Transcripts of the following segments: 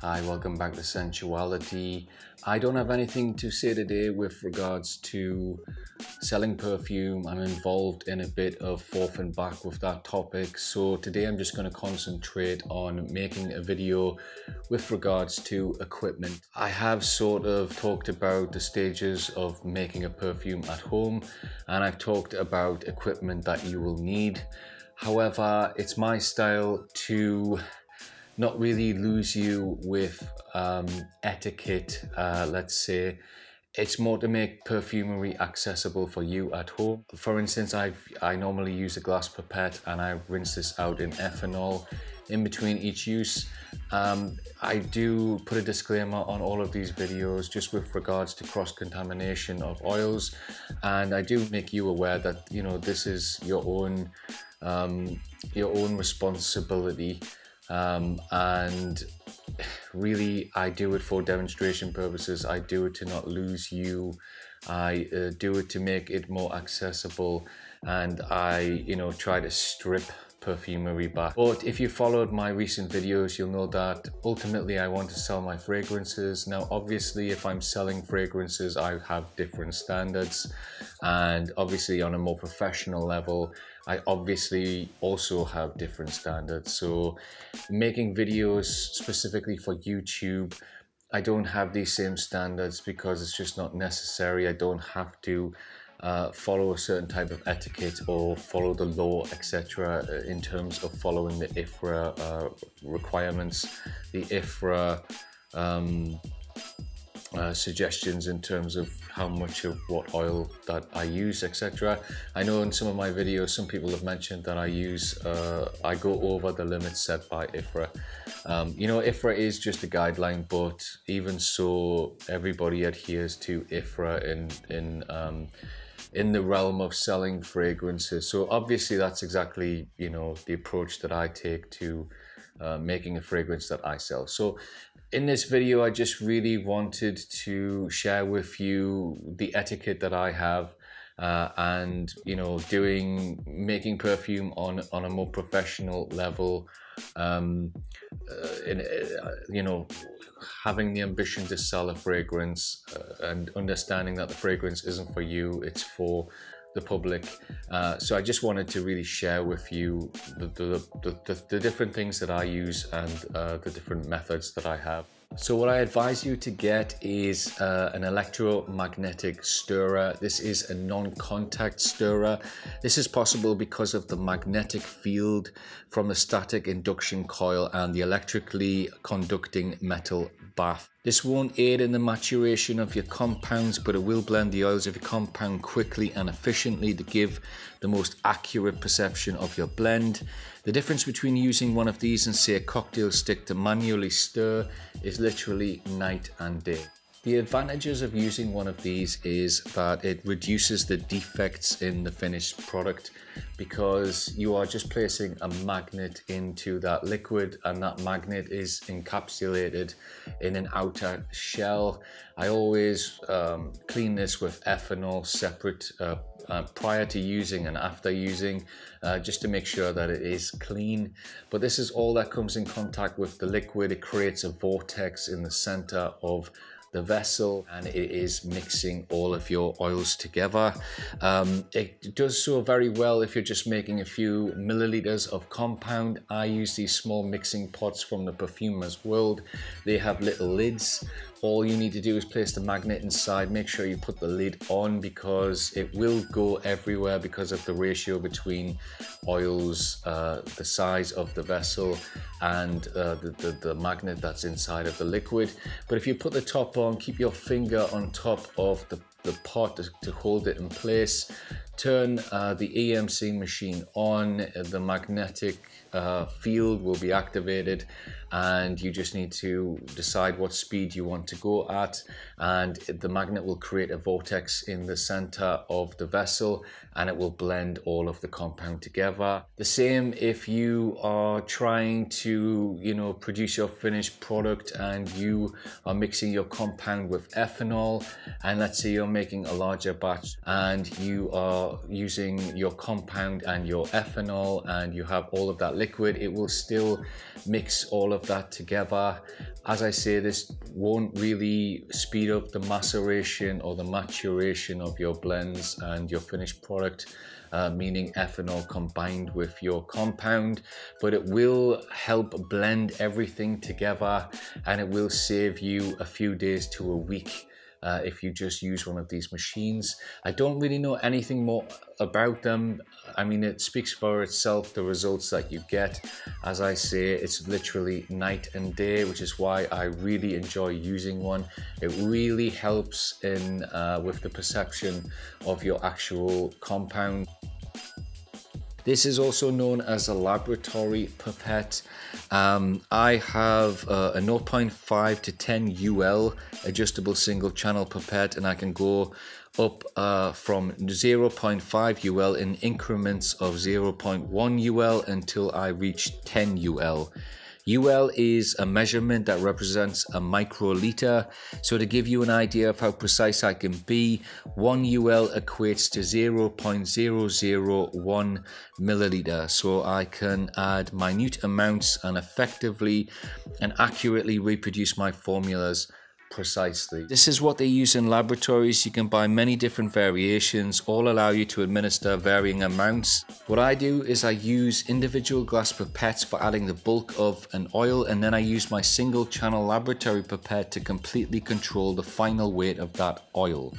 Hi, welcome back to Scentuality. I don't have anything to say today with regards to selling perfume. I'm involved in a bit of forth and back with that topic. So today I'm just going to concentrate on making a video with regards to equipment. I have sort of talked about the stages of making a perfume at home, and I've talked about equipment that you will need. However, it's my style to not really lose you with etiquette, let's say. It's more to make perfumery accessible for you at home. For instance, I normally use a glass pipette and I rinse this out in ethanol in between each use. I do put a disclaimer on all of these videos just with regards to cross-contamination of oils, and I do make you aware that, you know, this is your own responsibility. And really, I do it for demonstration purposes. I do it to not lose you. I do it to make it more accessible, and I, try to strip perfumery back. But if you followed my recent videos, you'll know that ultimately I want to sell my fragrances. Now, obviously, if I'm selling fragrances, I have different standards, and obviously on a more professional level, I obviously also have different standards. So making videos specifically for YouTube, I don't have these same standards because it's just not necessary. I don't have to follow a certain type of etiquette or follow the law, etc. in terms of following the IFRA requirements, the IFRA suggestions in terms of how much of what oil that I use, etc. I know in some of my videos some people have mentioned that I go over the limits set by IFRA. IFRA is just a guideline, but even so, everybody adheres to IFRA in the realm of selling fragrances. So obviously that's exactly the approach that I take to making a fragrance that I sell. So in this video, I just really wanted to share with you the etiquette that I have, and making perfume on a more professional level, having the ambition to sell a fragrance, and understanding that the fragrance isn't for you, it's for the public. So I just wanted to really share with you the different things that I use and the different methods that I have. So what I advise you to get is an electromagnetic stirrer. This is a non-contact stirrer. This is possible because of the magnetic field from the static induction coil and the electrically conducting metal bath. This won't aid in the maturation of your compounds, but it will blend the oils of your compound quickly and efficiently to give the most accurate perception of your blend. The difference between using one of these and, say, a cocktail stick to manually stir is literally night and day. The advantages of using one of these is that it reduces the defects in the finished product, because you are just placing a magnet into that liquid, and that magnet is encapsulated in an outer shell. I always clean this with ethanol separate prior to using and after using, just to make sure that it is clean. But this is all that comes in contact with the liquid. It creates a vortex in the center of the vessel, and it is mixing all of your oils together. It does so very well if you're just making a few milliliters of compound. I use these small mixing pots from the Perfumer's World. They have little lids. All you need to do is place the magnet inside. Make sure you put the lid on, because it will go everywhere because of the ratio between oils, the size of the vessel, and the magnet that's inside of the liquid. But if you put the top on, keep your finger on top of the pot to hold it in place. Turn the EMC machine on. The magnetic field will be activated, and you just need to decide what speed you want to go at, and the magnet will create a vortex in the center of the vessel, and it will blend all of the compound together. The same if you are trying to produce your finished product and you are mixing your compound with ethanol, and let's say you're making a larger batch and you are using your compound and your ethanol and you have all of that liquid, it will still mix all of that together. As I say, this won't really speed up the maceration or the maturation of your blends and your finished product, meaning ethanol combined with your compound, but it will help blend everything together, and it will save you a few days to a week if you just use one of these machines. I don't really know anything more about them. I mean, it speaks for itself, the results that you get. As I say, it's literally night and day, which is why I really enjoy using one. It really helps in with the perception of your actual compound. This is also known as a laboratory pipette. I have a 0.5 to 10 UL adjustable single channel pipette, and I can go up from 0.5 UL in increments of 0.1 UL until I reach 10 UL. UL is a measurement that represents a microliter. So to give you an idea of how precise I can be, 1 UL equates to 0.001 milliliter. So I can add minute amounts and effectively and accurately reproduce my formulas precisely. This is what they use in laboratories. You can buy many different variations, all allow you to administer varying amounts. What I do is I use individual glass pipettes for adding the bulk of an oil, and then I use my single channel laboratory pipette to completely control the final weight of that oil.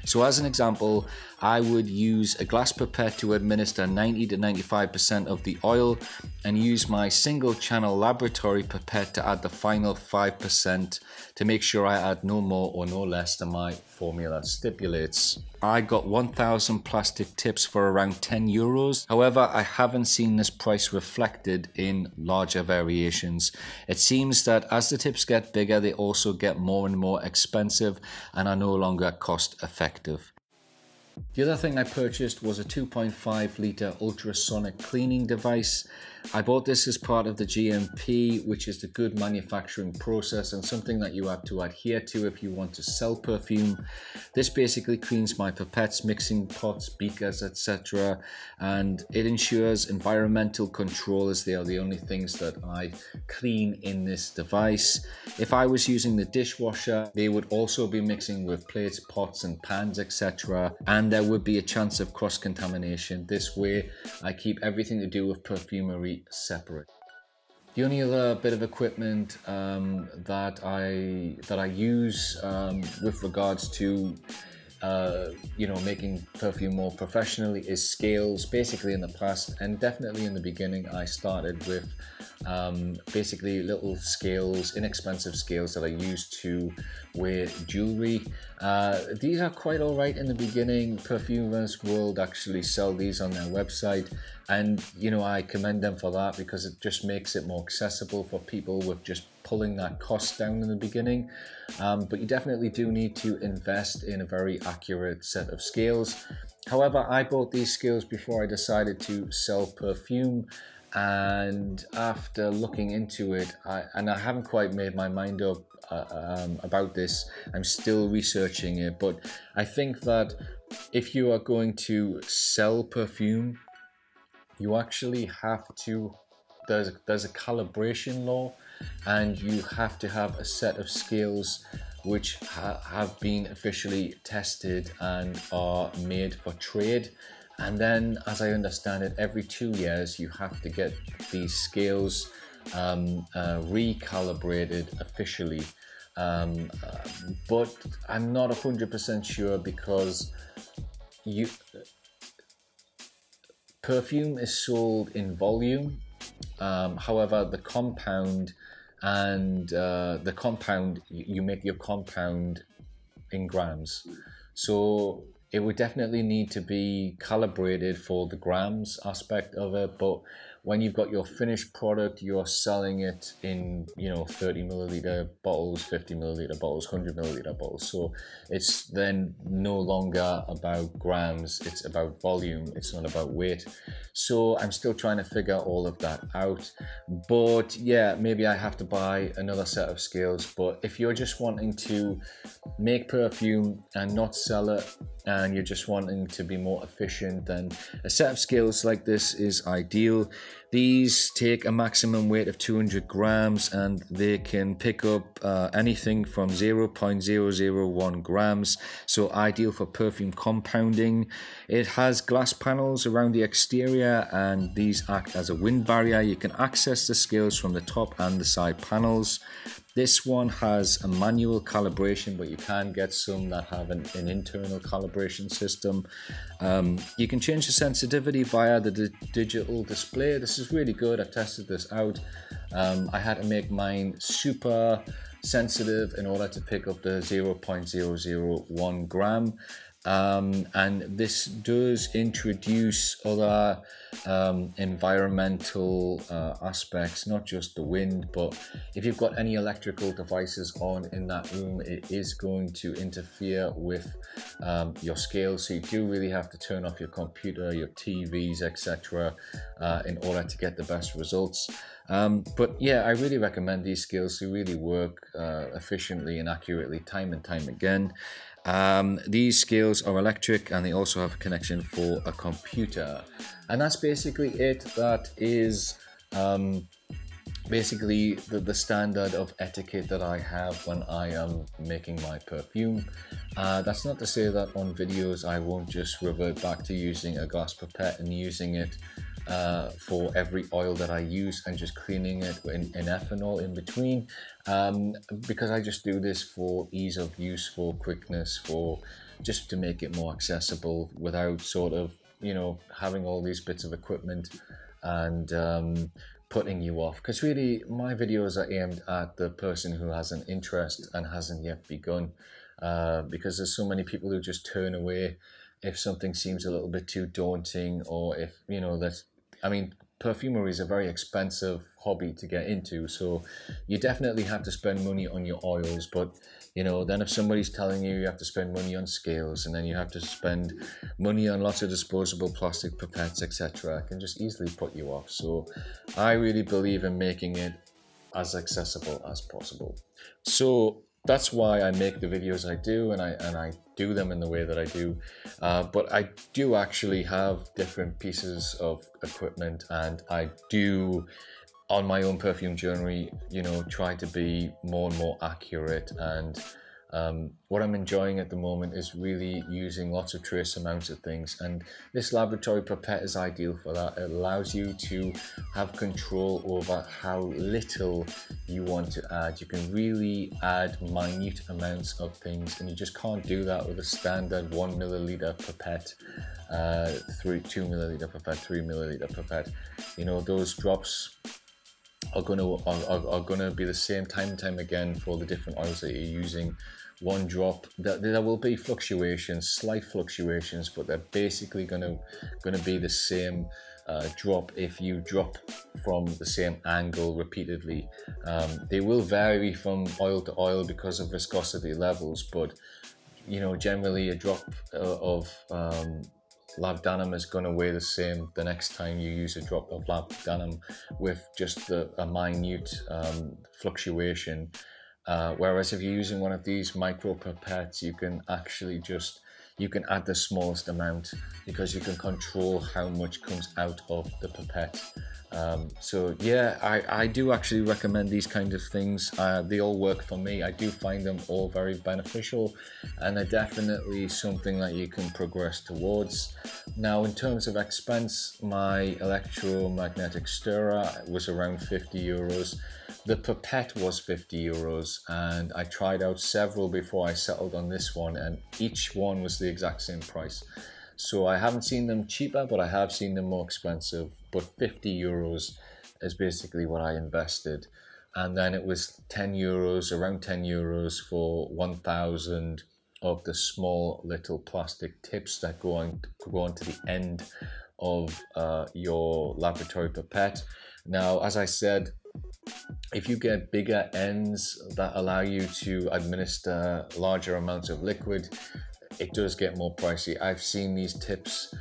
So as an example, I would use a glass pipette to administer 90 to 95% of the oil, and use my single channel laboratory pipette to add the final 5% to make sure I add no more or no less than my formula stipulates. I got 1,000 plastic tips for around 10 euros. However, I haven't seen this price reflected in larger variations. It seems that as the tips get bigger, they also get more and more expensive and are no longer cost effective. The other thing I purchased was a 2.5 litre ultrasonic cleaning device. I bought this as part of the GMP, which is the good manufacturing process, and something that you have to adhere to if you want to sell perfume. This basically cleans my pipettes, mixing pots, beakers, etc. And it ensures environmental control, as they are the only things that I clean in this device. If I was using the dishwasher, they would also be mixing with plates, pots and pans, etc. And there would be a chance of cross-contamination. This way, I keep everything to do with perfumery separate. The only other bit of equipment that I use with regards to making perfume more professionally is scales. Basically in the past, and definitely in the beginning, I started with basically little scales, inexpensive scales that I used to weigh jewelry. These are quite all right in the beginning. Perfumers World actually sell these on their website, and I commend them for that, because it just makes it more accessible for people with just pulling that cost down in the beginning. But you definitely do need to invest in a very accurate set of scales. However, I bought these scales before I decided to sell perfume, and after looking into it, I haven't quite made my mind up about this. I'm still researching it, but I think that if you are going to sell perfume, you actually have to, there's a calibration law, and you have to have a set of scales which have been officially tested and are made for trade. And then, as I understand it, every 2 years you have to get these scales recalibrated officially. But I'm not 100% sure, because perfume is sold in volume. However, the compound you make your compound in grams, so it would definitely need to be calibrated for the grams aspect of it. But when you've got your finished product, you're selling it in 30 milliliter bottles, 50 milliliter bottles, 100 milliliter bottles. So it's then no longer about grams, it's about volume, it's not about weight. So I'm still trying to figure all of that out. But yeah, maybe I have to buy another set of scales. But if you're just wanting to make perfume and not sell it, and you're just wanting to be more efficient, then a set of scales like this is ideal. These take a maximum weight of 200 grams and they can pick up anything from 0.001 grams, so ideal for perfume compounding. It has glass panels around the exterior and these act as a wind barrier. You can access the scales from the top and the side panels. This one has a manual calibration, but you can get some that have an internal calibration system. You can change the sensitivity via the digital display. This is really good. I tested this out. I had to make mine super sensitive in order to pick up the 0.001 gram. And this does introduce other environmental aspects, not just the wind, but if you've got any electrical devices on in that room, it is going to interfere with your scale. So you do really have to turn off your computer, your TVs, etc. In order to get the best results. But yeah, I really recommend these scales. They really work efficiently and accurately time and time again. These scales are electric and they also have a connection for a computer, and that's basically it. That is basically the standard of etiquette that I have when I am making my perfume. That's not to say that on videos I won't just revert back to using a glass pipette and using it for every oil that I use and just cleaning it in ethanol in between, because I just do this for ease of use, for quickness, for just to make it more accessible without sort of, you know, having all these bits of equipment and putting you off. Because really my videos are aimed at the person who has an interest and hasn't yet begun, because there's so many people who just turn away if something seems a little bit too daunting, or if, you know, that's, I mean, perfumery is a very expensive hobby to get into, so you definitely have to spend money on your oils. But, you know, then if somebody's telling you you have to spend money on scales, and then you have to spend money on lots of disposable plastic pipettes, etc., it can just easily put you off. So I really believe in making it as accessible as possible. So that's why I make the videos I do, and I do them in the way that I do. But I do actually have different pieces of equipment, and I do, on my own perfume journey, you know, try to be more and more accurate. And what I'm enjoying at the moment is really using lots of trace amounts of things, and this laboratory pipette is ideal for that. It allows you to have control over how little you want to add. You can really add minute amounts of things, and you just can't do that with a standard 1 milliliter pipette, 2 milliliter pipette, 3 milliliter pipette. You know, those drops are gonna be the same time and time again for the different oils that you're using. One drop, there will be fluctuations, slight fluctuations, but they're basically gonna be the same drop if you drop from the same angle repeatedly. They will vary from oil to oil because of viscosity levels, but, you know, generally a drop of labdanum is going to weigh the same the next time you use a drop of labdanum, with just a minute fluctuation. Whereas if you're using one of these micro pipettes, you can actually you can add the smallest amount, because you can control how much comes out of the pipette. So yeah, I do actually recommend these kind of things. They all work for me. I do find them all very beneficial, and they're definitely something that you can progress towards. Now, in terms of expense, my electromagnetic stirrer was around 50 euros. The pipette was 50 euros, and I tried out several before I settled on this one, and each one was the exact same price. So I haven't seen them cheaper, but I have seen them more expensive. But 50 euros is basically what I invested. And then it was 10 euros, around 10 euros for 1,000 of the small little plastic tips that go on to the end of your laboratory pipette. Now, as I said, if you get bigger ends that allow you to administer larger amounts of liquid, it does get more pricey. I've seen these tips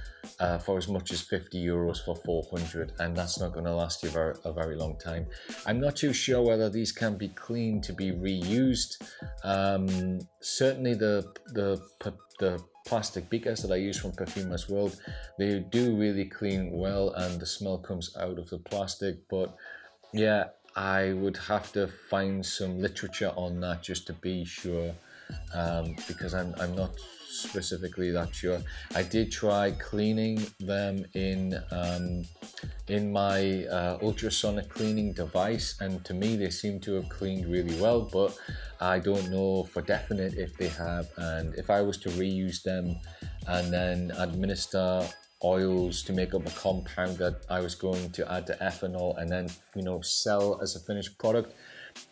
for as much as 50 euros for 400, and that's not going to last you a very long time. I'm not too sure whether these can be cleaned to be reused. Certainly the plastic beakers that I use from Perfume as well, they do really clean well and the smell comes out of the plastic. But yeah, I would have to find some literature on that just to be sure, because I'm not specifically that sure. I did try cleaning them in my ultrasonic cleaning device, and to me they seem to have cleaned really well, but I don't know for definite if they have. And if I was to reuse them and then administer oils to make up a compound that I was going to add to ethanol and then, you know, sell as a finished product,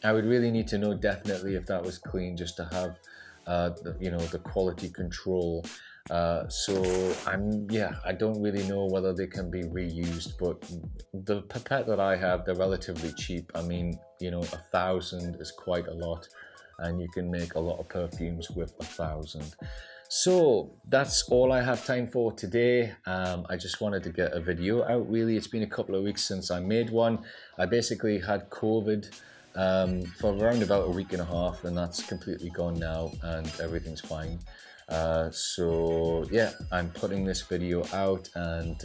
I would really need to know definitely if that was clean, just to have the quality control. So I don't really know whether they can be reused, but the pipette that I have, they're relatively cheap. I mean, you know, 1,000 is quite a lot, and you can make a lot of perfumes with 1,000. So that's all I have time for today. I just wanted to get a video out, really. It's been a couple of weeks since I made one. I basically had COVID for around about a week and a half, and that's completely gone now and everything's fine. So yeah, I'm putting this video out, and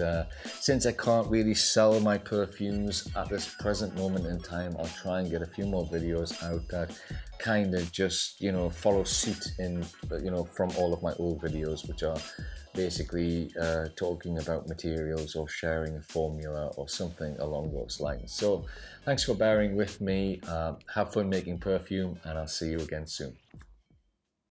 since I can't really sell my perfumes at this present moment in time, I'll try and get a few more videos out that kind of just, you know, follow suit in, you know, from all of my old videos, which are basically talking about materials or sharing a formula or something along those lines. So thanks for bearing with me. Have fun making perfume, and I'll see you again soon.